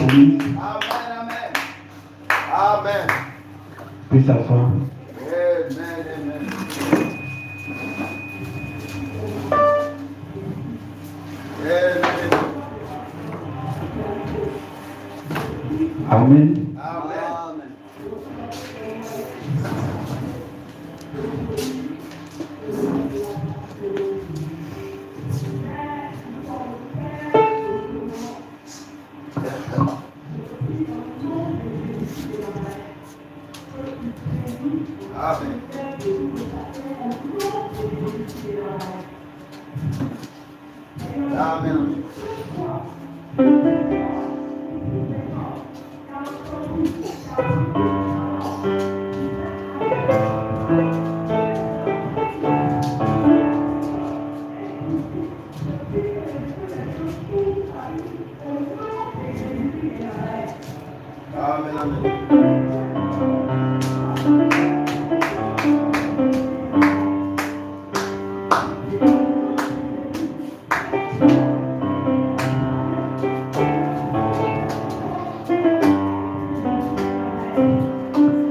bénisse. Amen, amen. Amen. Puis s'asseoir. Amen.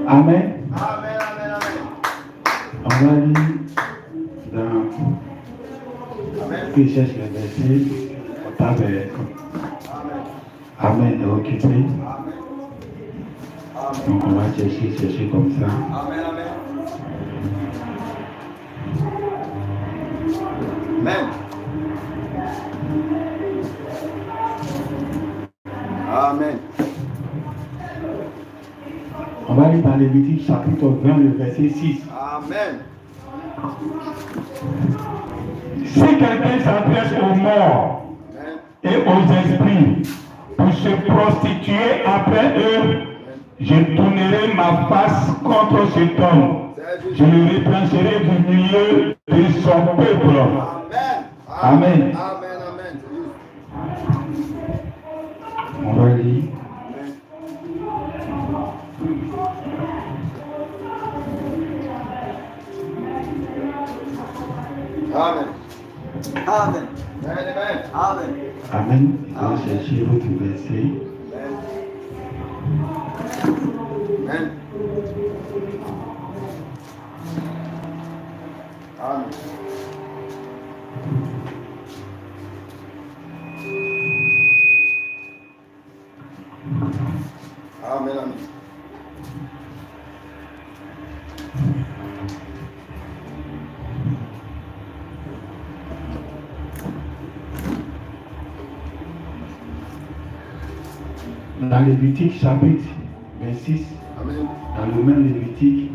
Amen. On va lire dans qui cherche le verset au tabernacle. Amen est occupé. Donc on va chercher comme ça. Amen. Amen. On va lire dans Lévitique chapitre 20, le verset 6. Amen. Si quelqu'un s'adresse aux morts et aux esprits pour se prostituer après eux, je tournerai ma face contre cet homme. Je le retrancherai du milieu de son peuple. Amen. On va lire. Amen. On va chercher votre verset. Amen. Dans Lévitique chapitre 26, dans le même Lévitique,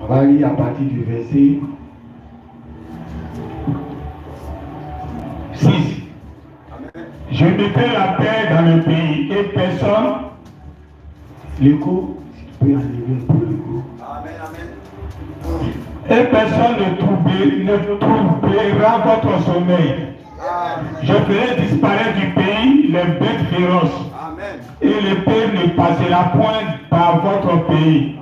on va lire à partir du verset 6. Je mettrai la paix dans le pays et personne, l'écho, si tu peux enlever un peu l'écho. Et personne ne troublera votre sommeil. Je ferai disparaître du pays les bêtes féroces. Et l'épée ne passera point par votre pays.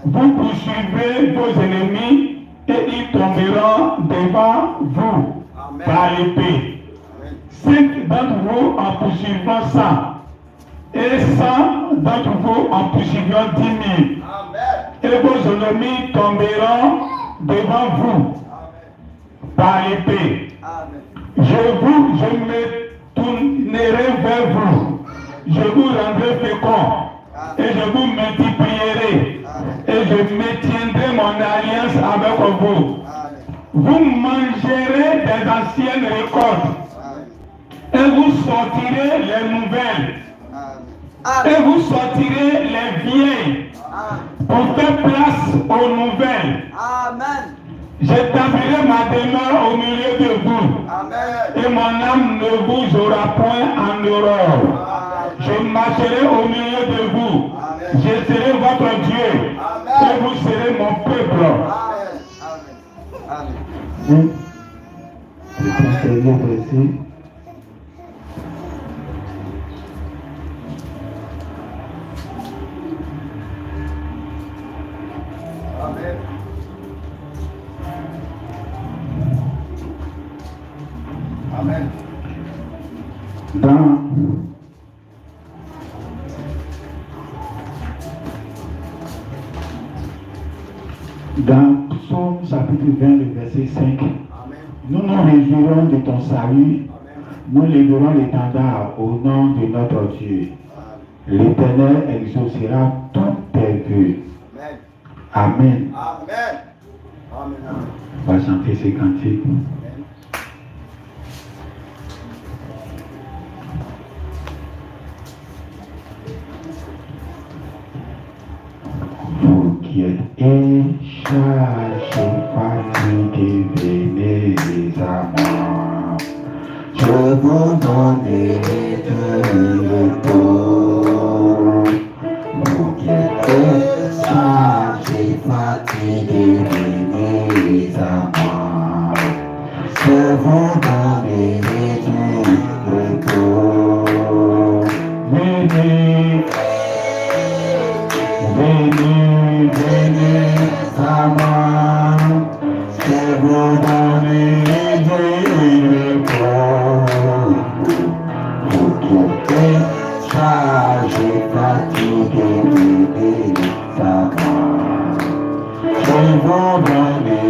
Vous poursuivrez vos ennemis et ils tomberont devant vous par l'épée. 5 d'entre vous en poursuivant 100 et 100 d'entre vous en poursuivant 10 000. Et vos ennemis tomberont devant vous par l'épée. Je me tournerai vers vous. Je vous rendrai fécond et je vous multiplierai et je maintiendrai mon alliance avec vous. Vous mangerez des anciennes récoltes et vous sortirez les nouvelles et vous sortirez les vieilles pour faire place aux nouvelles. J'établirai ma demeure au milieu de vous et mon âme ne vous aura point en horreur. Je marcherai au milieu de vous. Je serai votre Dieu. Et vous serez mon peuple. Amen. Amen. Dans chapitre 20, le verset 5. Nous nous réjouirons de ton salut. Nous lèverons l'étendard au nom de notre Dieu. L'Éternel exaucera toutes tes vœux. Amen. Amen. Amen. On va chanter ces cantiques. Vous qui êtes chargés, fatigués, venez à moi. Je vous donnerai du repos. Vous qui êtes chargés, fatigués, venez à moi. Je vous donnerai du repos. Venez. Venez, venez à moi, je vous donnerai du repos. Vous qui êtes chargés, fatigués, venez à moi, je vous donnerai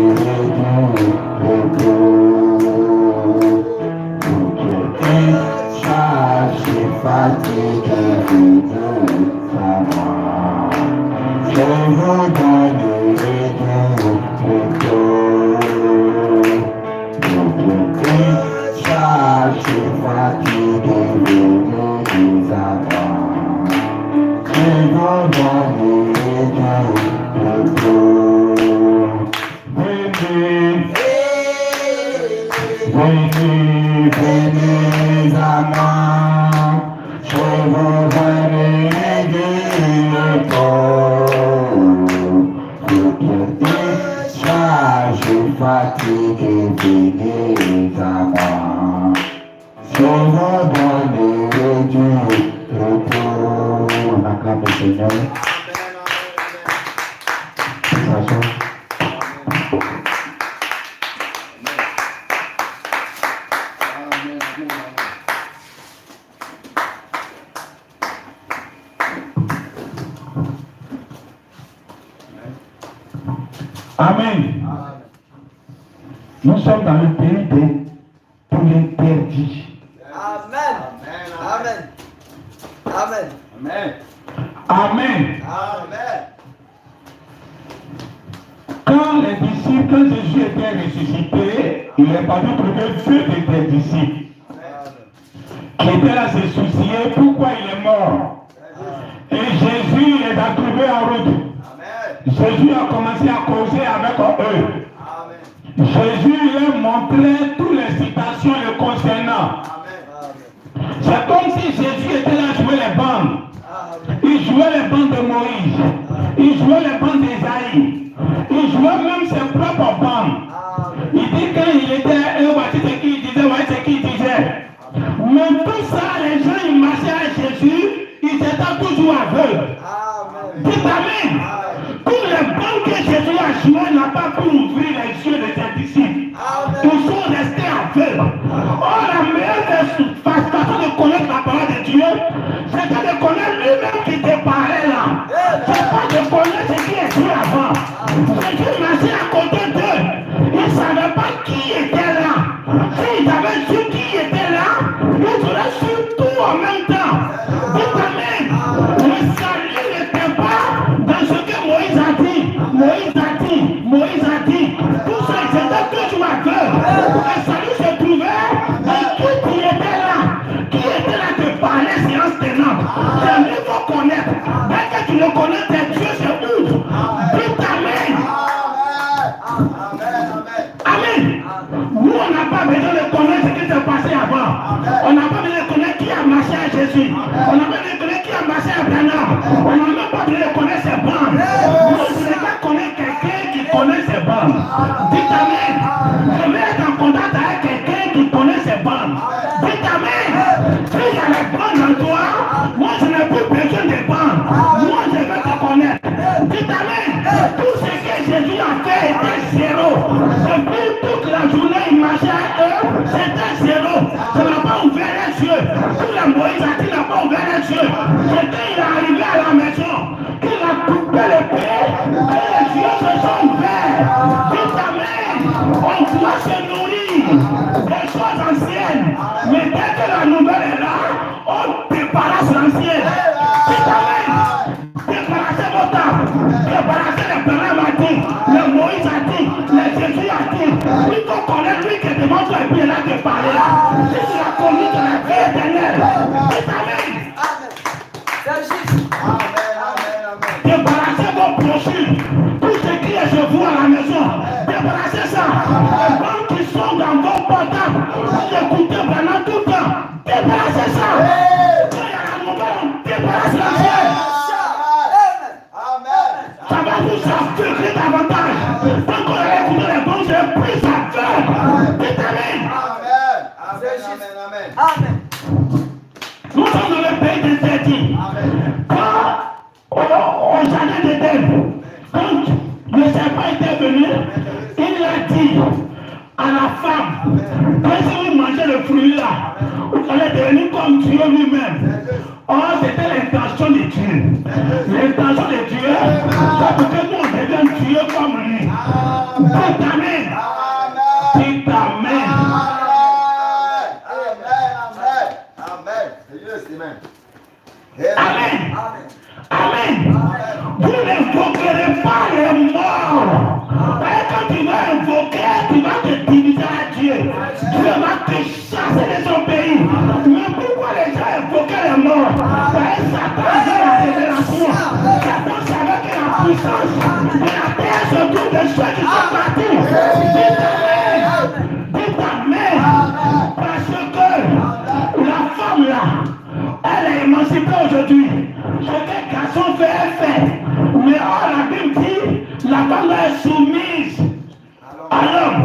du repos. Vous qui êtes chargés, fatigués, venez à moi. Je vous donnerai du repos. Vous qui êtes chargés, fatigués, venez à moi. Je vous donnerai du repos. Venez, venez, venez à moi. Je vous donnerai du repos. Chargé, fatigué, venez à moi. Je vous donnerai du repos. On acclame le Seigneur. Amen. Nous sommes dans le pays de l'interdit. Amen. Amen. Amen. Amen. Amen. Amen. Quand Jésus était ressuscité, il est parti trouver deux de tes disciples qui étaient là se soucier pourquoi il est mort. Et Jésus les a trouvés en route. Jésus a commencé à causer avec eux. Jésus leur montrait toutes les citations le concernant. C'est comme si Jésus était là à jouer les bandes. Il jouait les bandes de Moïse. Il jouait les bandes d'Ésaïe. Il jouait même ses propres bandes. Il dit quand il était voici ce qu'il disait, voici ce qu'il disait. Mais tout ça, les gens, ils marchaient à Jésus, ils étaient toujours aveugles. Dites Amen. Tous les bandes que Jésus a jouées n'a pas pu ouvrir les yeux de ses disciples. Ils sont restés aveugles. Or, la meilleure façon de connaître la parole de Dieu, c'est de connaître lui-même qui te parlait là. C'est pas de connaître ce qui est dit avant. Jésus marchait à côté d'eux. Ils ne savaient pas qui était là. S'ils avaient su qui était là, ils auraient su tout en même temps. Dites Amen. Le salut n'était pas dans ce que Moïse a dit. Moïse a dit. Tout ça, c'était que tu as fait. Le salut se trouvait dans qui était là. Qui était là te parlait séance tenante. C'est lui qu'il faut connaître. Dès que tu le connais, tes dieux se ouvrent. Dites Amen. Amen. Nous, on n'a pas besoin de connaître ce qui s'est passé avant. On n'a pas besoin de connaître qui a marché à Jésus. On n'a pas besoin de connaître qui a marché à Branham. On n'a même pas besoin de connaître ses bandes. Nous, on ne voulons pas connaître quelqu'un qui connaît ses bandes. Dites Amen. Je vais être en contact avec quelqu'un qui connaît ses bandes. Dites Amen. S'il y a les bandes en toi, moi, je n'ai plus besoin de bandes. Moi, je vais te connaître. Dites Amen. Tout ce que Jésus a fait était zéro. Depuis toute la journée, il marchait à eux, c'était zéro. Ça n'a pas ouvert les yeux. Tout la Moïse a dit, n'a pas ouvert les yeux. C'est quand il est arrivé à la maison, qu'il a coupé le pied, que les yeux se sont ouverts. Dites Amen. On doit se nourrir des choses anciennes. Mais dès que la nouvelle est là, on débarrasse l'ancienne. Débarrassez vos tables. Débarrassez les parents a dit, le Moïse a dit, le Jésus a dit. Il faut connaître lui qui est devant toi et puis il a de parler là. Si tu as connu de la vie éternelle, c'est amen. C'est juste. Amen. Débarrassez vos brochures. Tout ce qui est chez vous à la maison. Débarrassez ça. Les banques qui sont dans vos portables. Vous écoutez pendant tout le temps. Débarrassez ça. Quand il y a la nouvelle, débarrassez la chaîne. Ça va vous affaiblir davantage. Tant qu'on a écouté les bons, c'est plus ça fait. Dites amen. Amen. Nous sommes dans le pays des interdits. Quand au jardin d'Éden, quand le serpent était venu, il a dit à la femme que si vous mangez le fruit là, vous allez devenir comme Dieu lui-même. Or, c'était l'intention de Dieu. L'intention de Dieu, c'est pour que nous on devienne Dieu comme lui. Dites amen. Dites amen. Amen. Amen. Vous n'invoquerez pas les morts. Quand tu vas invoquer, tu vas te diviser à Dieu. Dieu va te chasser de son pays. Mais pourquoi les gens invoquaient les morts? Satan a la révélation. Satan savait que la puissance de la terre se trouve de ceux qui sont partis. Dites amen. Parce que la femme là, elle est émancipée aujourd'hui. Ce que garçon fait, elle fait. Mais la Bible dit, la femme est soumise à l'homme.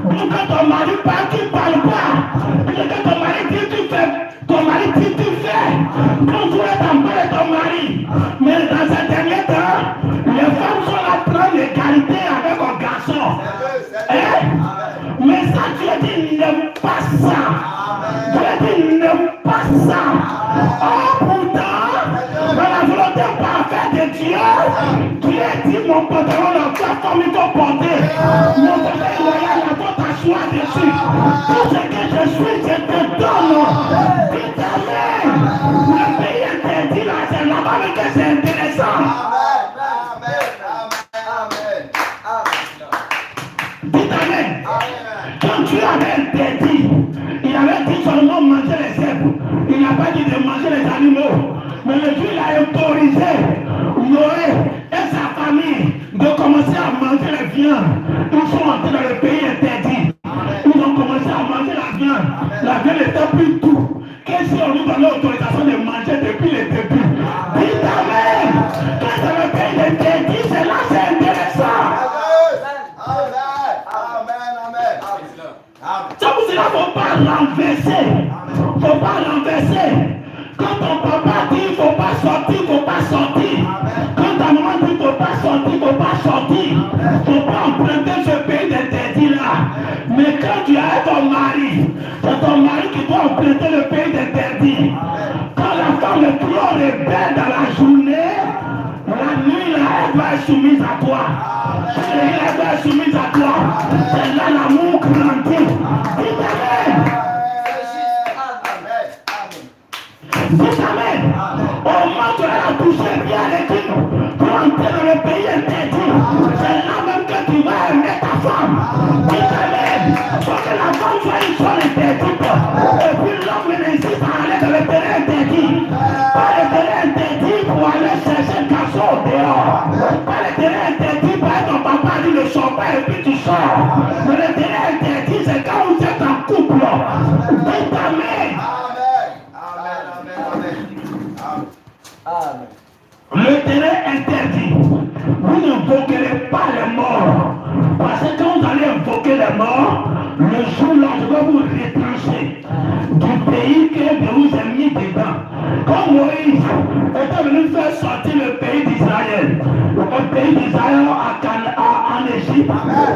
Donc quand ton mari parle, tu ne parles pas. Quand ton mari dit, tu fais. Ton mari dit, tu fais. Quand tu es en parler de ton mari. Mais dans ces derniers temps, les femmes sont là prendre l'égalité avec un garçon. Mais ça, Dieu dit, n'aime pas ça. Dieu dit, n'aime pas ça. Oh, pourtant, dans la volonté parfaite de Dieu, Dieu dit, mon pantalon n'a pas comme il faut porter. Mon pantalon loyal n'a pas ta choix dessus. Tout ce que je suis, je te donne. Dites amen. Le pays interdit là, c'est là-bas que c'est intéressant. Dites amen. Quand Dieu avait interdit, il avait dit seulement manger les herbes. Il n'a pas dit de manger les animaux. Mais le Dieu l'a autorisé, Noé et sa famille, de commencer à manger la viande. Ils sont entrés dans le pays interdit. Ils ont commencé à manger la viande. La viande était plus tout. Qu'est-ce qu'on nous donne l'autorisation de manger depuis le début? Dites amen. Quand c'est le pays interdit, c'est là c'est intéressant. Ça vous dit là, il ne faut pas renverser. Il ne faut pas renverser. Quand ton papa dit il ne faut pas sortir, il ne faut pas sortir. Quand ta maman dit il ne faut pas sortir, il ne faut pas sortir. Il ne faut pas emprunter ce pays d'interdit là. Mais quand tu as ton mari, c'est ton mari qui doit emprunter le pays d'interdit. Quand la femme est trop rebelle dans la journée, la nuit là, elle doit être soumise à toi. Elle doit être soumise à toi. C'est là l'amour grandit. Dites amen. Dites amen. Au moment où elle a touché bien les filles pour entrer dans le pays interdit, c'est là même que tu vas aimer ta femme. Dites amen. Il faut que la femme soit une seule interdite. Et puis l'homme insiste à aller dans le terrain interdit. Pas le terrain interdit pour aller chercher le garçon au dehors. Pas le terrain interdit pour être ton papa dit le sort pas et puis tu sors. Mais le terrain interdit c'est quand vous êtes en couple. Dites amen. Le terrain interdit. Vous n'invoquerez pas les morts. Parce que quand vous allez invoquer les morts, le jour-là, je vais vous retrancher du pays que je vous ai mis dedans. Quand Moïse était venu faire sortir le pays d'Israël, le pays d'Israël en Égypte,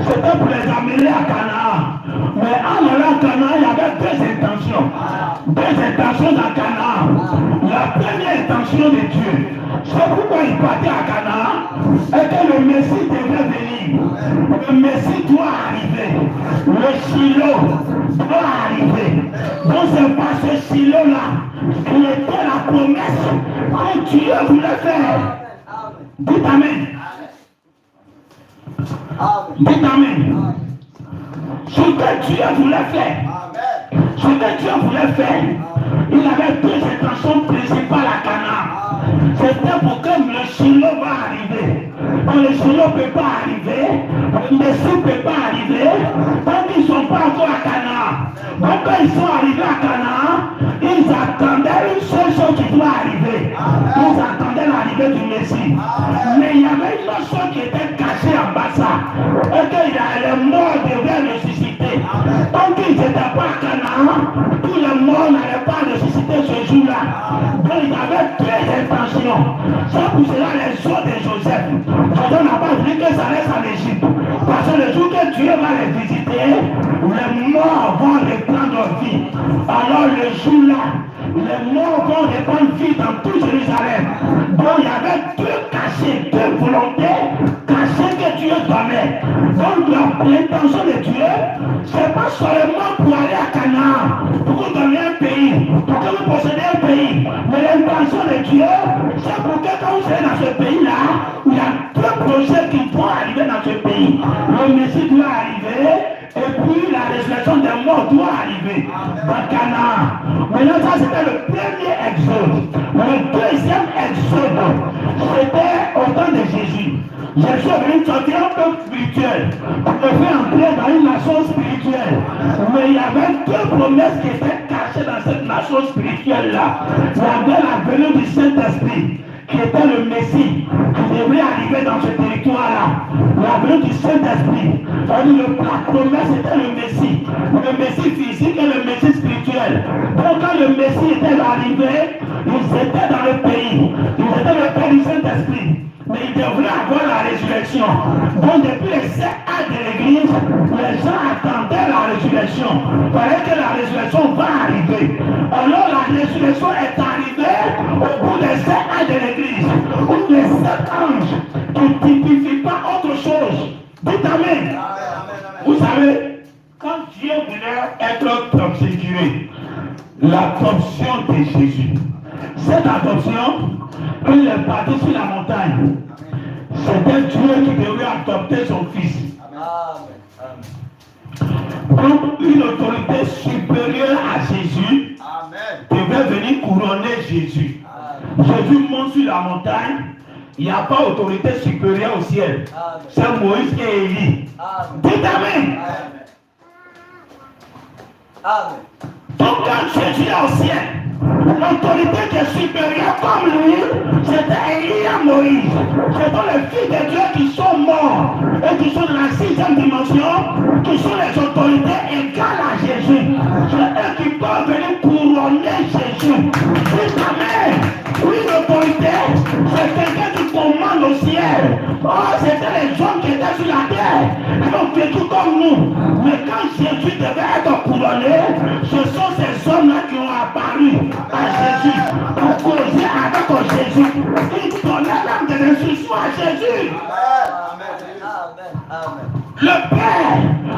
c'était pour les amener à Canaan. Mais en allant à Canaan, il y avait deux intentions. Deux intentions à Canaan. La première intention de Dieu, c'est pourquoi il partait à Canaan et que le Messie devait venir. Le Messie doit arriver. Le Shiloh doit arriver. Donc c'est pas ce Shiloh-là qui était la promesse que Dieu voulait faire. Dites Amen. Dites Amen. Ce que Dieu voulait faire. Ce que Dieu voulait faire. Il avait deux intentions principales à Canaan. C'était pour que le Shiloh va arriver. Quand le Shiloh ne peut pas arriver, le Messie ne peut pas arriver, tant qu'ils ne sont pas encore à Canaan. Donc quand ils sont arrivés à Canaan, ils attendaient une seule chose qui doit arriver. Ils attendaient l'arrivée du Messie. Mais il y avait une autre chose qui était cachée en bas ça. Et que les morts devaient ressusciter. Tant qu'ils n'étaient pas à Canaan, tous les morts n'allaient pas ressusciter ce jour-là. Donc ils avaient deux intentions. C'est pour cela les os de Joseph. Joseph n'a pas voulu que ça reste en Égypte. Parce que le jour que Dieu va les visiter, les morts vont reprendre vie. Alors le jour-là, les morts vont reprendre vie dans tout Jérusalem. Donc il y avait deux cachets, deux volontés cachées que Dieu donnait. Donc l'intention de Dieu, c'est pas seulement pour aller à Canaan, pour vous donner un pays, pour que vous possédez un pays. Mais l'intention de Dieu, c'est pour que quand vous serez dans ce pays-là, il y a deux projets qui vont arriver dans ce pays. Le Messie doit arriver, et puis la résurrection des morts doit arriver dans Canaan. Maintenant, ça c'était le premier exode. Le deuxième exode, c'était au temps de Jésus. Jésus est venu sortir un peu spirituel, pour le faire entrer dans une nation spirituelle. Mais il y avait deux promesses qui étaient cachées dans cette nation spirituelle-là. Il y avait la venue du Saint-Esprit, qui était le Messie, qui devait arriver dans ce territoire-là. La venue du Saint-Esprit. La promesse était le Messie. Le Messie physique et le Messie spirituel. Donc quand le Messie était arrivé, ils étaient dans le pays. Ils étaient le pays du Saint-Esprit. Mais il devrait avoir la résurrection. Donc depuis les 7 actes de l'église, les gens attendaient la résurrection. Il fallait que la résurrection va arriver. Alors la résurrection est arrivée au bout des 7 actes de l'église. Où les 7 anges qui ne typifient pas autre chose. Dites Amen. Vous savez, quand Dieu voulait être transfiguré, l'adoption de Jésus, cette adoption, il est parti sur la montagne. C'était Dieu qui devait adopter son fils. Donc une autorité supérieure à Jésus devait venir couronner Jésus. Jésus monte sur la montagne. Il n'y a pas autorité supérieure au ciel. C'est Moïse et Élie. Dites Amen. Donc quand Jésus est au ciel, l'autorité qui est supérieure comme lui, c'était Élie et Moïse. Ce sont les fils de Dieu qui sont morts et qui sont dans la 6e dimension, qui sont les autorités égales à Jésus. C'est eux qui peuvent venir couronner Jésus. Dites Amen. Oui, l'autorité, c'est quelqu'un qui commande au ciel. Oh, c'était les hommes qui étaient sur la terre, qui ont vécu comme nous. Mais quand Jésus devait être couronné, ce sont ces hommes-là qui ont apparu à Jésus pour causer avec Jésus. Ils donnaient l'âme de l'instruction à Jésus. Le Père,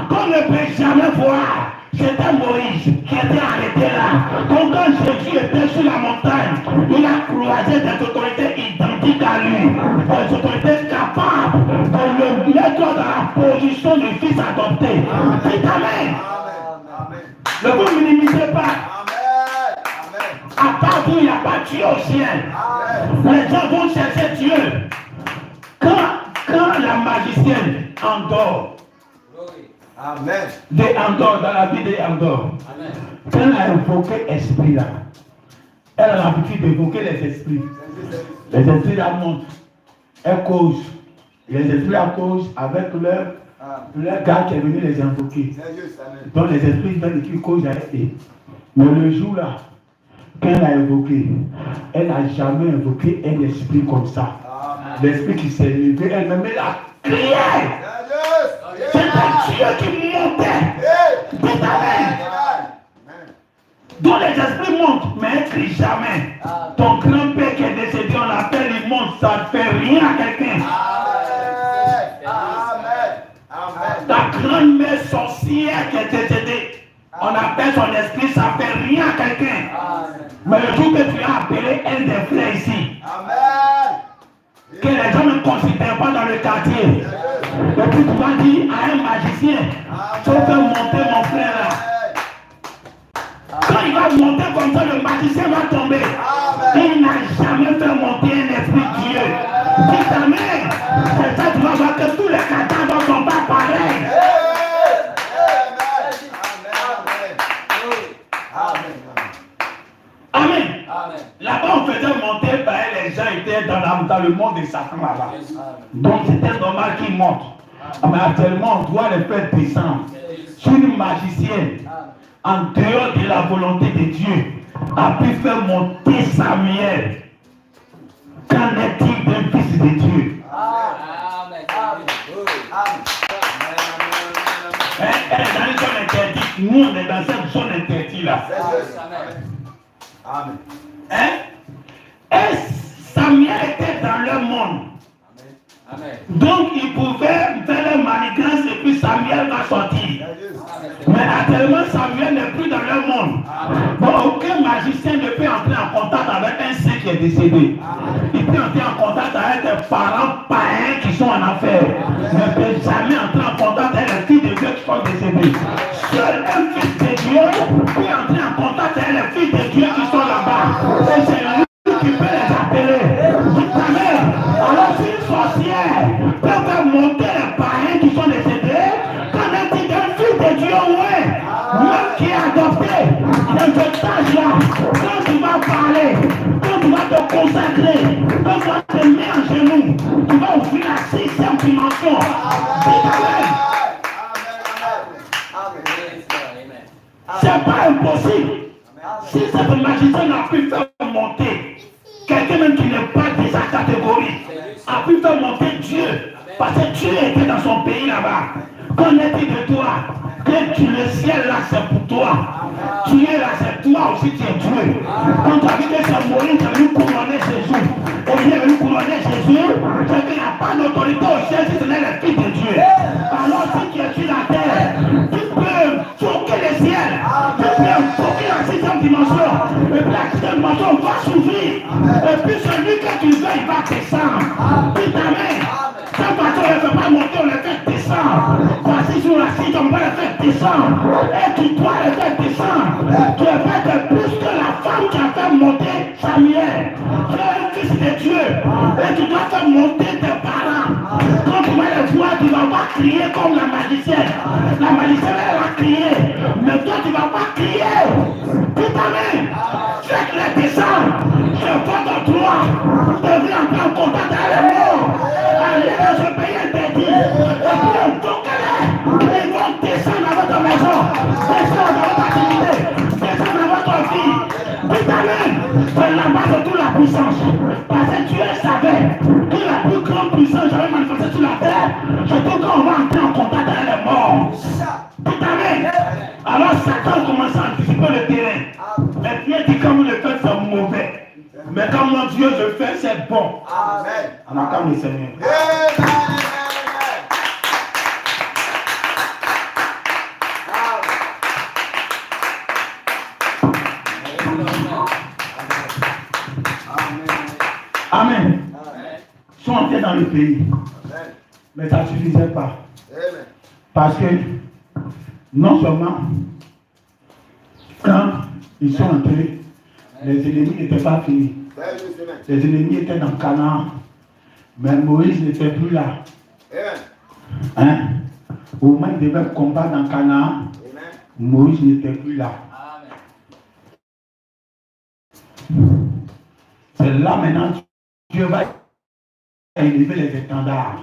qu'on ne peut jamais voir, c'était Moïse qui était arrêté là. Donc quand Jésus était sur la montagne, il a croisé des autorités identiques à lui, des autorités capables de le mettre dans la position du fils adopté. Dites Amen. Ne vous minimisez pas. À part vous, il n'y a pas Dieu au ciel. Les gens vont chercher Dieu. Quand la magicienne endort, dans la vie d'Andor, quand elle a invoqué l'esprit là, elle a l'habitude d'évoquer les esprits. Les esprits là montent, elles causent. Les esprits là causent avec leur gars qui est venu les invoquer. Donc les esprits viennent qui causent avec eux. Mais le jour là, quand elle a invoqué, elle n'a jamais invoqué un esprit comme ça. L'esprit qui s'est levé, elle-même elle a crié. C'est un Dieu qui montait. Dites Amen. Donc les esprits montent, mais elle ne crie jamais. Ton grand-père qui est décédé, on l'appelle, il monte, ça ne fait rien à quelqu'un. Quand une mère sorcière qui est décédée, on appelle son esprit, ça ne fait rien à quelqu'un. Mais le jour que tu as appelé un des frères ici, que les gens ne considèrent pas dans le quartier, et puis tu vas dire à un magicien, tu peux monter mon frère là. Quand il va monter comme ça, le magicien va tomber. Il n'a jamais fait monter un esprit de Dieu. Dis ta mère, c'est ça tu vas voir que tous les cadavres ne sont pas pareils. Amen. Là-bas, on faisait monter par les gens étaient dans le monde de Satan là-bas. Donc c'était normal qu'ils montent. Mais actuellement, on doit les faire descendre. Sur une magicienne, en dehors de la volonté de Dieu, a pu faire monter Samuel. Qu'en est-il d'un fils de Dieu? Elle est dans une zone interdite. Nous, on est dans cette zone interdite là. Amen. Et Samuel était dans le monde. Donc il pouvait faire la manigance et puis Samuel va sortir. Mais actuellement Samuel n'est plus dans le monde. Bon, aucun magicien ne peut entrer en contact avec un saint qui est décédé. Il peut entrer en contact avec des parents païens qui sont en affaires. Mais il ne peut jamais entrer en contact avec les filles de Dieu qui sont décédées. Seul un fils de Dieu peut entrer en contact avec les filles de Dieu qui sont là-bas. Et c'est lui qui peut les appeler. Alors si une sorcière peut faire monter les païens qui sont décédés, quand elle dit un fils de Dieu, ouais, même qui est adopté, dans cet âge-là, quand tu vas parler, quand tu vas te consacrer, quand tu vas te mettre en genoux, tu vas ouvrir la 6e dimension. C'est pas impossible. Si cette magicienne a pu faire monter quelqu'un même qui n'est pas de sa catégorie, a pu faire monter Dieu, parce que Dieu était dans son pays là-bas. Qu'en est-il de toi? Que le ciel là c'est pour toi. Tu es là, c'est toi aussi, tu es Dieu. Quand tu as vu que c'est Moïse qui est venu couronner Jésus, et il est venu couronner Jésus, c'est qu'il n'y a pas d'autorité au ciel si ce n'est le Fils de Dieu. Alors si tu es sur la terre, tu peux choquer le ciel, tu peux choquer la 6e dimension, et puis la 6e dimension va s'ouvrir, et puis celui que tu veux, il va descendre. Puis ta main, cette façon, on ne fait pas monter, on le fait descendre. Voici sur la 6e, on va le faire descendre. Et tu dois le faire descendre. Tu es fait plus que la femme qui a fait monter Samuel. Tu es un fils de Dieu. Et tu dois faire monter tes parents. Quand tu vas les voir, tu ne vas pas crier comme la magicienne. La magicienne, elle va crier. Mais toi, tu ne vas pas crier. Putain, faites-les descendre. Je vois ton droit. Tu devrais entrer en contact avec les morts. Allez dans ce pays interdit. Et puis on toque-les. Ils vont descendre dans votre maison. Descendre dans votre activité. Descendre dans votre vie. Putain, c'est la base de toute la puissance. Parce que Dieu savait que la plus grande puissance j'avais manifestée sur la terre, surtout quand on va entrer en contact avec les morts. Putain, alors Satan commence à anticiper le terrain. Et Dieu dit quand vous le faites, c'est mauvais. Mais quand mon Dieu le fait, c'est bon. Amen. On acclame le Seigneur. Amen. Ils sont entrés dans le pays. Mais ça ne suffisait pas. Parce que non seulement quand ils sont entrés, les ennemis n'étaient pas finis. Les ennemis étaient dans Canaan. Mais Moïse n'était plus là. Hein? Au moment où il devait combattre dans Canaan, Moïse n'était plus là. C'est là maintenant Dieu va élever les étendards.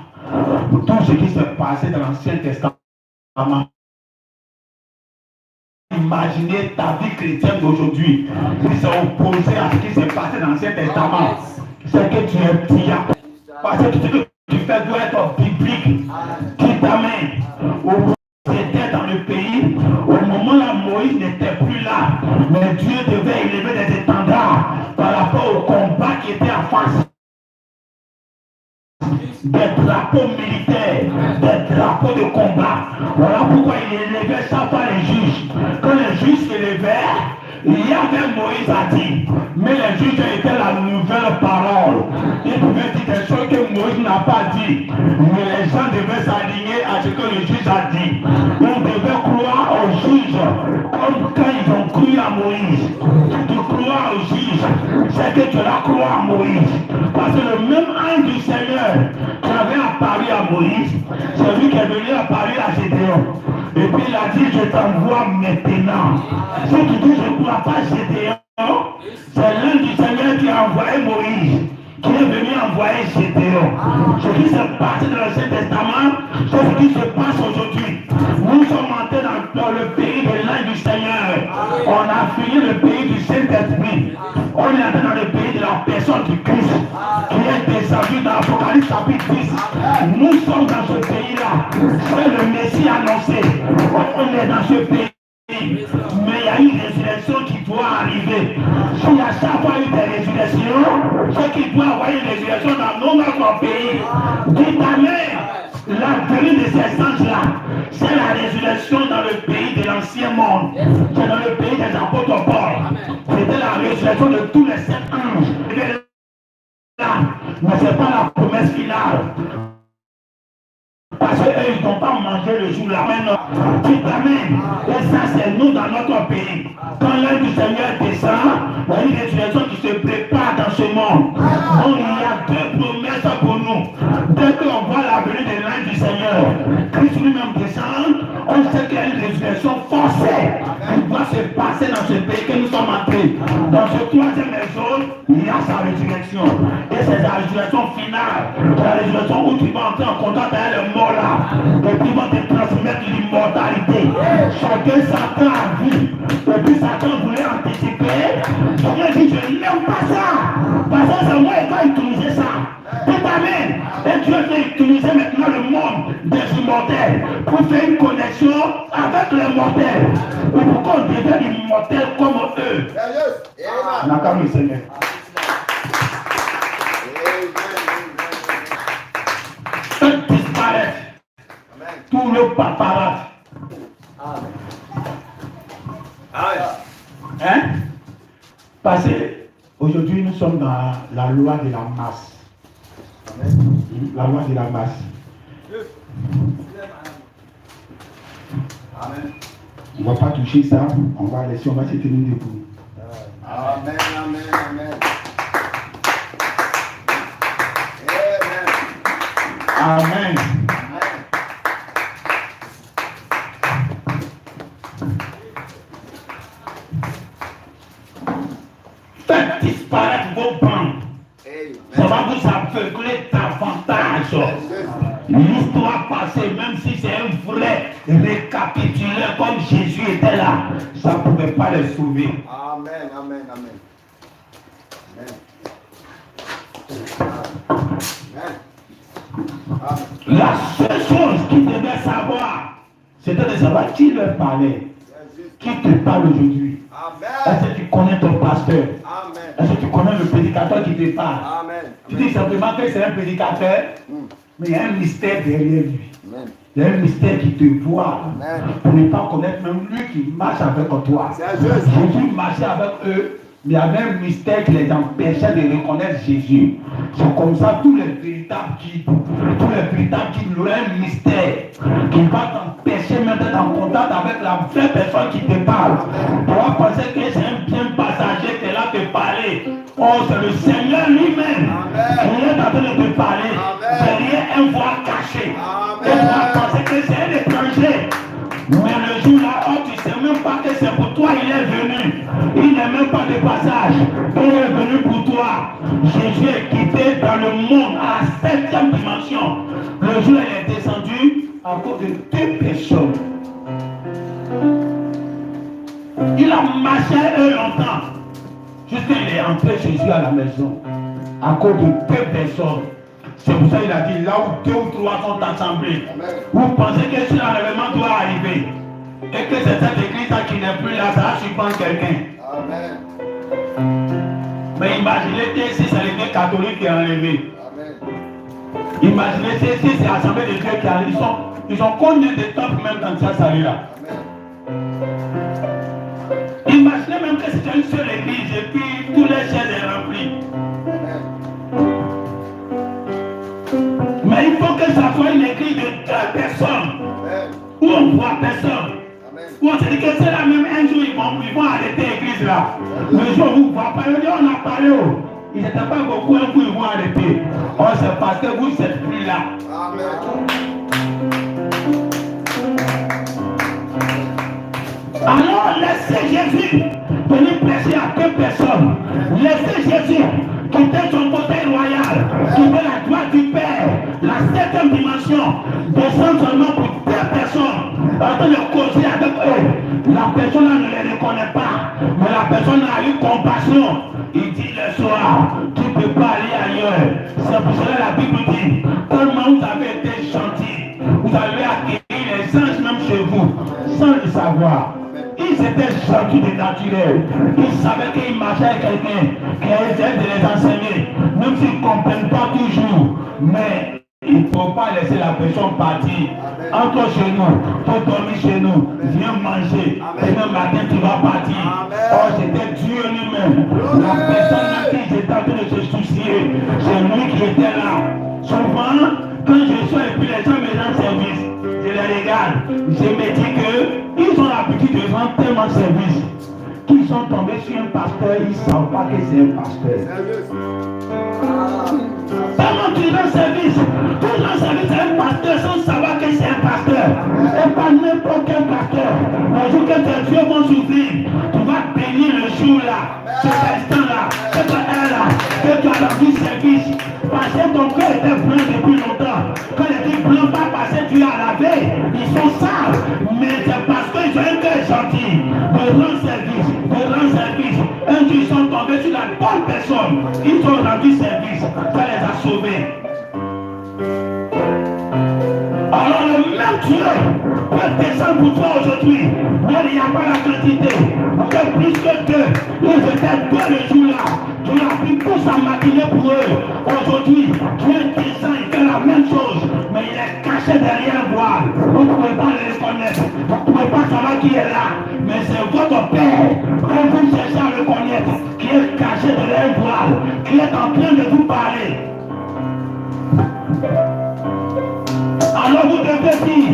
Pour tout ce qui s'est passé dans l'Ancien Testament. Imaginez ta vie chrétienne d'aujourd'hui qui s'est opposée à ce qui s'est passé dans l'Ancien Testament. C'est que tu es pire. Parce que tout ce que tu fais doit être biblique. Qui t'amène au c'était dans le pays, au moment là Moïse n'était plus là, mais Dieu devait élever des étendards par rapport au combat qui était en face. des drapeaux militaires, des drapeaux de combat. Voilà pourquoi il élevait chaque fois les juges. Quand les juges s'élevaient, il y avait Moïse a dit, mais les juges étaient la nouvelle parole. Ils pouvaient dire des choses que Moïse n'a pas dit. Mais les gens devaient s'aligner à ce que le juge a dit. On devait croire aux juges comme quand ils ont cru à Moïse. Tu crois aux juges, c'est que tu la crois à Moïse. Parce que le même ange du Seigneur qui avait apparu à Moïse, c'est lui qui est venu apparaître à Gédéon. Et puis il a dit, je t'envoie maintenant. Si tu dis, je ne crois pas Gédéon, c'est l'un du Seigneur qui a envoyé Moïse, qui est venu envoyer Gédéon. Ce qui se passe dans l'Ancien Testament, c'est ce qui se passe aujourd'hui. Nous sommes entrés dans le pays de l'ange du Seigneur. On a fini le pays du Saint-Esprit. On est entré dans le pays de la personne du Christ, qui est descendu dans l'Apocalypse chapitre 10. Nous sommes dans ce pays-là. C'est le Messie annoncé. On est dans ce pays. Mais il y a une résurrection qui doit arriver. S'il y a chaque fois eu des résurrections, c'est qu'il doit y avoir une résurrection dans notre pays. Dites Amen. La venue de ces anges-là, c'est la résurrection dans le pays de l'ancien monde. C'est dans le pays des apôtres Paul. C'était la résurrection de tous les 7 anges. Mais ce n'est pas la promesse finale. Parce qu'eux, ils n'ont pas mangé le jour-là. Dites Amen. Et ça, c'est nous dans notre pays. Quand l'œil du Seigneur descend, il y a une résurrection qui se prépare dans ce monde. Donc, il y a 2 promesses pour nous. Dès qu'on voit la venue de l'œil du Seigneur, Christ lui-même descend, on sait qu'il y a une résurrection forcée qui doit se passer dans ce pays que nous sommes entrés. Dans ce 3e épisode, il y a sa résurrection. Et c'est la résurrection finale. La résurrection où tu vas entrer en contact avec le mort là. Et puis ils vont te transmettre l'immortalité. Chacun Satan a vu. Et puis Satan voulait anticiper. Dieu dit, je n'aime pas ça. Parce que c'est moi qui vais utiliser ça. Tout amen. Et Dieu veut utiliser maintenant le monde des immortels pour faire une connexion avec les mortels. Et pour qu'on devienne immortel comme eux. On a comme le Seigneur. Eux disparaissent. Tout le paparazzi. Hein? Parce qu'aujourd'hui nous sommes dans la loi de la masse. La loi de la masse. Amen. On ne va pas toucher ça, on va laisser, on va se tenir debout. Amen, amen, amen. Amen. Faites disparaître vos bandes. Ça va vous aveugler davantage. L'histoire passée, même si c'est un vrai récapitulé comme Jésus était là, ça ne pouvait pas les sauver. Amen, amen, amen. La seule chose qu'ils devaient savoir, c'était de savoir qui leur parlait. Qui te parle aujourd'hui? Est-ce que tu connais ton pasteur? Est-ce que tu connais le prédicateur qui te parle? Tu dis simplement que c'est un prédicateur, mais il y a un mystère derrière lui. Il y a un mystère qui te voit. Pour ne pas connaître même lui qui marche avec toi. Jésus marchait avec eux, mais il y avait un mystère qui les empêchait de reconnaître Jésus. C'est comme ça tous les véritables guides, ont un mystère qui va t'empêcher même d'être en contact avec la vraie personne qui te parle. Tu vas penser que c'est un bien passager qui est là te parler. Oh, c'est le Seigneur lui-même qui est en train de te parler derrière un voile caché. Et tu vas penser que c'est un étranger. Mais le jour-là, oh, tu ne sais même pas que c'est pour toi il est venu. Il n'est même pas de passage. Il est venu pour toi. Jésus est quitté dans le monde à la 7e dimension. Le jour où il est descendu à cause de 2 personnes. Il a marché eux longtemps. Jusqu'il est entré Jésus à la maison. À cause de 2 personnes. C'est pour ça qu'il a dit, là où 2 ou 3 sont assemblés, vous pensez que si l'enlèvement doit arriver, et que c'est cette église-là qui n'est plus là, ça va surprendre quelqu'un. Mais imaginez que si c'est l'église catholique qui est enlevé. Imaginez, c'est l'Assemblée de Dieu qui arrive. Ils ont combien de temps même dans ça salut-là? Imaginez même que c'est une seule église et puis tous les chaises sont remplis. Mais il faut que ça soit une église de 2 personnes. Où on ne voit personne. Où on se dit que c'est la même un jour ils vont arrêter l'église là. Le jour où vous ne voyez pas, on a parlé. Ils n'étaient pas beaucoup, un coup ils vont arrêter. Oh, c'est parce que vous n'êtes plus là. Alors laissez Jésus venir prêcher à 2 personnes. Laissez Jésus quitter son côté royal, quitter la gloire du Père, la 7e dimension, descendre seulement pour 2 personnes, en train de causer avec eux. La personne ne les reconnaît pas, mais la personne a eu compassion. Il dit le soir, tu ne peux pas aller ailleurs. C'est pour cela que la Bible dit, tellement vous avez été gentils, vous avez accueilli les anges même chez vous, sans le savoir. Ils étaient gentils de naturel. Ils savaient qu'ils marchaient avec quelqu'un qui essayait de les enseigner, même s'ils ne comprennent pas toujours. Mais il ne faut pas laisser la personne partir. Entre chez nous, faut dormir chez nous, viens manger. Et le matin, tu vas partir. Oh, c'était Dieu lui-même. La personne qui était en train de se soucier, c'est lui qui était là. Souvent, quand je suis et puis les gens me rendent service, je les regarde, je me dis qu'ils ont l'habitude de rendre tellement service qu'ils sont tombés sur un pasteur, ils ne savent pas que c'est un pasteur. Tellement tu rends service, tu rends service à un pasteur sans savoir que c'est un pasteur. Et pas n'importe quel pasteur. Le jour que tes yeux vont s'ouvrir, tu vas bénir le jour là, cet instant-là, cette heure-là, que tu as rendu service. Parce que ton cœur était blanc depuis longtemps. Quand les trucs blancs pas passé, tu as lavé. Ils sont sales. Mais c'est parce qu'ils ont un cœur gentil. De rendre service. Un jour, ils sont tombés sur la bonne personne. Ils ont rendu service. Ça les a sauvés. Alors le même Dieu peut descendre pour toi aujourd'hui. Mais il n'y a pas la quantité. Que plus que 2. Ils étaient 2 le jour-là. Tu as pris tout sa matinée pour eux. Aujourd'hui, Dieu descend, il fait la même chose. Mais il est caché derrière un voile. Vous ne pouvez pas le reconnaître. Vous ne pouvez pas savoir qui est là. Mais c'est votre Père. Quand vous cherchez à le connaître, qui est caché derrière un voile, qui est en train de vous parler. Alors vous devez dire,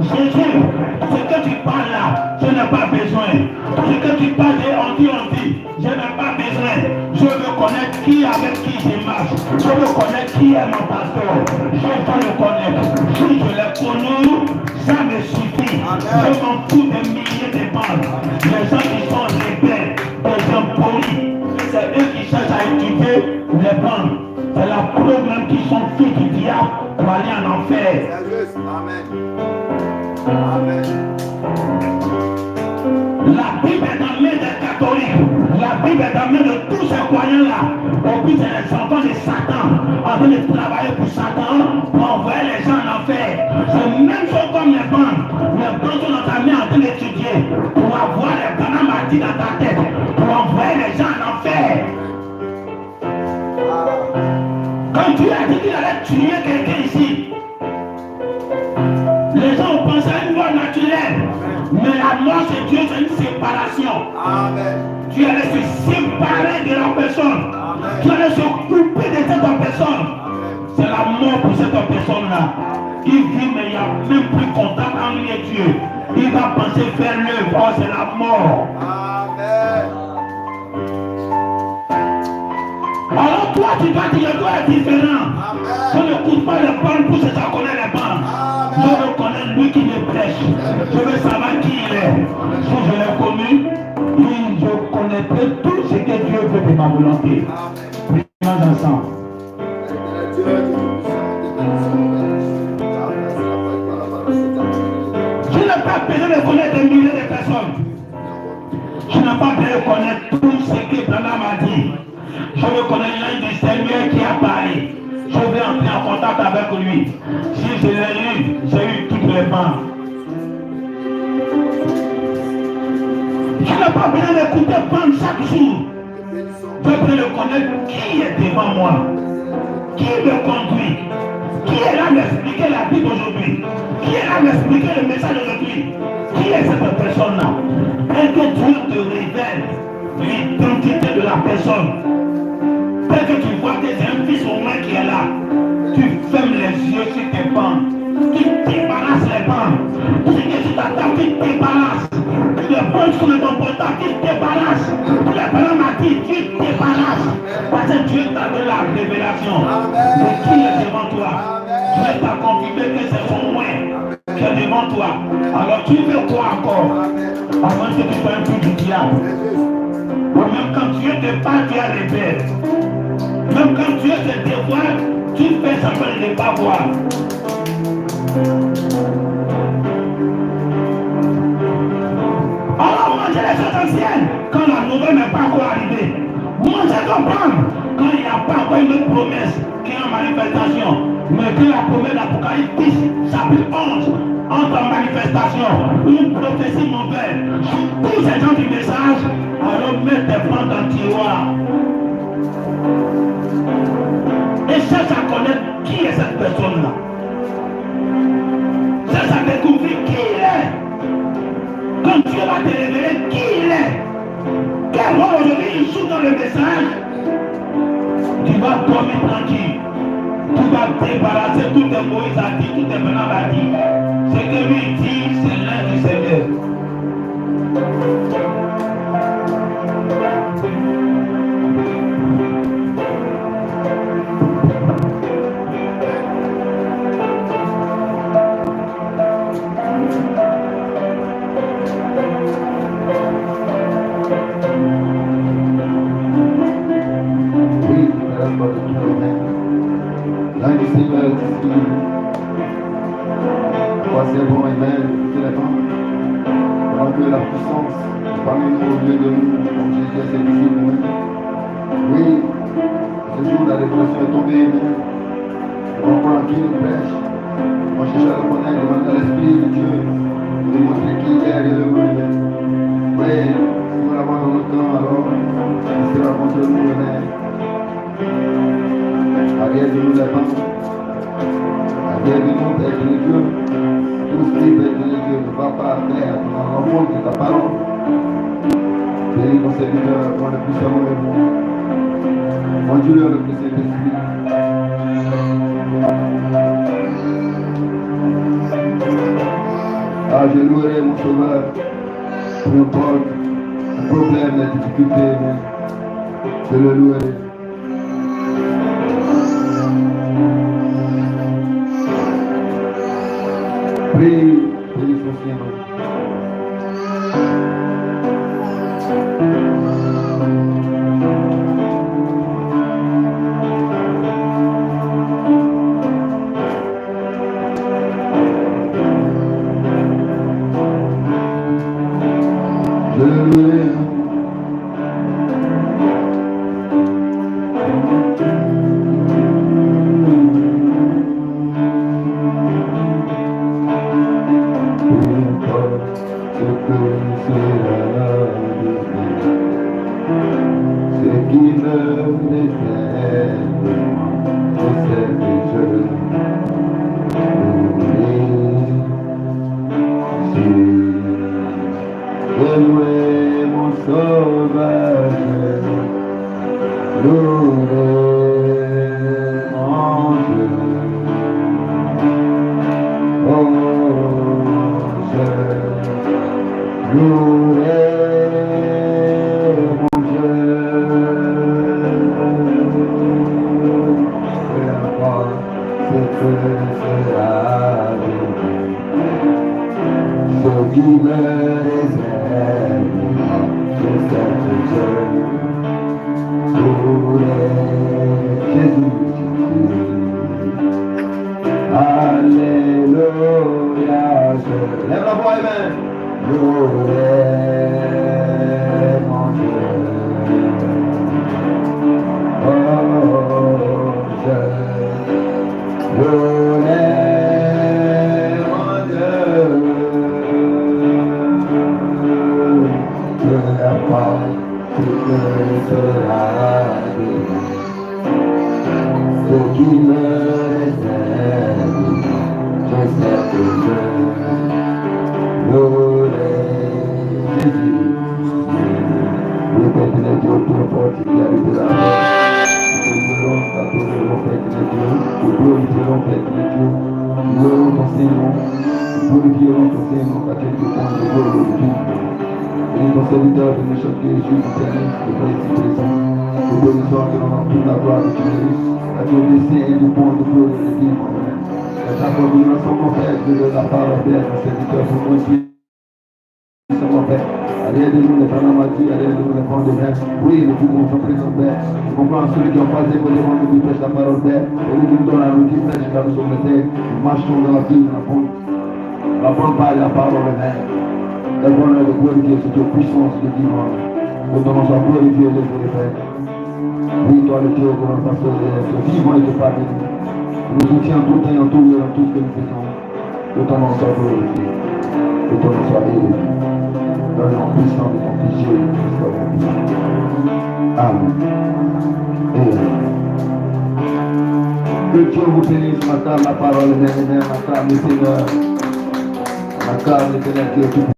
Jésus, ce que tu parles là, je n'ai pas besoin. Ce que tu parles, on dit, je n'ai pas besoin. Je veux connaître qui avec qui je marche. Je veux connaître qui est mon pasteur. Je veux le connaître. Si je l'ai connu, ça me suffit. Je m'en fous des milliers de bandes. Les gens qui sont rebelles, des gens polis, c'est eux qui cherchent à étudier les bandes. C'est la preuve même qu'ils sont filles du diable pour aller en enfer. Amen. Amen. La Bible est dans la main des catholiques. La Bible est dans la main de tous ces croyants-là. Au but, c'est les enfants de Satan en train de travailler pour Satan pour envoyer les gens en enfer. C'est même chose comme les bandes. Les bandes sont dans ta main en train d'étudier pour avoir les bananes bâties dans ta tête pour envoyer les gens en enfer. Quand Dieu a dit qu'il allait tuer quelqu'un ici, les gens ont pensé à une mort naturelle. Mais la mort c'est Dieu, c'est une séparation. Amen. Tu allais se séparer de la personne. Amen. Tu allais se couper de cette personne. C'est la mort pour cette personne-là. Il vit, mais il n'y a même plus contact entre lui et Dieu. Il va penser faire l'œuvre. Oh, c'est la mort. Amen. Alors toi, tu vas dire, je dois être différent. Je ne coûte pas les bandes pour que je connais les bandes. Je veux connaître lui qui me prêche. Je veux savoir qui il est. Si je l'ai connu, je connaîtrai tout ce que Dieu veut de ma volonté. Prions ensemble. Je n'ai pas besoin de connaître des milliers de personnes. Je n'ai pas besoin de connaître tout ce que Branham a dit. Je veux connaître l'un du Seigneur qui a parlé. Je vais entrer en contact avec lui. Si je l'ai lu, j'ai eu toutes les bandes. Je n'ai pas besoin d'écouter bande chaque jour. Je veux connaître qui est devant moi. Qui me conduit. Qui est là d'expliquer la Bible aujourd'hui? Qui est là d'expliquer le message d'aujourd'hui? Qui est cette personne-là? Et que Dieu te révèle l'identité de la personne. Dès que tu vois que c'est un fils au moins qui est là, tu fermes les yeux sur tes bandes. Tu débarrasses les bandes. Tout ce qui est sur ta table, tu débarrasses. Les bandes sur ton portable, tu débarrasses. Les paramatiques, tu débarrasses. Parce que Dieu t'a donné la révélation de qui est devant toi. Dieu t'a confirmé que c'est son moins qui est devant toi. Alors tu veux quoi encore? Avant que tu sois un peu du diable. Même quand Dieu te parle, tu as les bêtes. Même quand Dieu te dévoile, tu fais semblant de ne pas voir. Alors mangez les choses anciennes quand la nouvelle n'est pas encore arrivée. Mangez ton pain quand il n'y a pas encore une promesse qui est en manifestation. Mais que la promesse d'Apocalypse, chapitre 11, entre en manifestation, une prophétie nouvelle. Tous ces gens du message, alors mets tes plans dans le tiroir. Et cherche à connaître qui est cette personne-là. Cherche à découvrir qui il est. Quand Dieu va te révéler qui il est, quel rôle aujourd'hui il joue dans le message, tu vas dormir tranquille. Tu vas débarrasser tout tes Moïse a dit, tout tes Menab a dit. Ce que lui dit, c'est l'un du Seigneur. L'un du Seigneur est ici. Croisez bon, amen. Écoutez la main. Alors que la puissance parmi nous, au milieu de nous, comme Jésus a ses disciples. Oui, ce jour la révélation est tombée. On va voir qui nous prêche. On cherche à le connaître, demander à l'Esprit de Dieu pour nous montrer qui il est et le monde. Oui, si nous l'avons dans notre temps, alors il sera contre nous, amen. Arrière de nous les mains, arrière de nous, Père de Dieu, tout ce qui, Père de Dieu, ne va pas faire dans l'enfant de ta parole. Bénis ton serviteur, prends le puissant de nous. Conduis-le le plus Saint-Esprit. Ah, je louerai mon sauveur, peu importe le problème, la difficulté, je le louerai. Prie, prie son Seigneur. Je le louerai. ce qui me réserve, je sais que je l'aurai. Jésus, le Père de Dieu, tout le monde qui arrive de la vie. Nous adorerons Père de Dieu, nous glorifierons Père de Dieu, nous louerons ton Seigneur, nous glorifierons ton Seigneur, car tu es le temps de gloire de Dieu. Et ton serviteur de nous choquer, Jésus, nous bénisse, nous bénisse présent. Nous bénissons que nous avons toute la gloire que tu mérites, car tu es le Seigneur du monde de gloire de Dieu. Et ta coordination, mon Père, de la parole, Père, ton serviteur, pour nous qui mon Père. Arrière de nous les Panamati, arrière de nous les fonds de mer. Oui, nous pouvons nous présenter, Père. Nous comprenons ceux qui ont passé pour les mondes qui prêchent la parole, Père. Et nous qui nous donnons la route qui prêche car nous sommes les terres. Nous marchons dans la vie, dans la bonne parole, la parole, Père. La bonne de glorifier sur toute puissance de divin. Nous donnons sa glorifier les Père. Oui, toi le Dieu de notre pasteur, ce vivant et de parmi nous. Nous soutiens tout temps et en tout lieu, dans tout ce que nous faisons. Que ton nom soit glorifié. Que ton nom soit élevé. Dans le nom puissant de ton Fils Jésus. Amen. Que Dieu vous bénisse, ma table, la parole est même, ma table, le Seigneur. Ma table, l'Éternel qui est tout.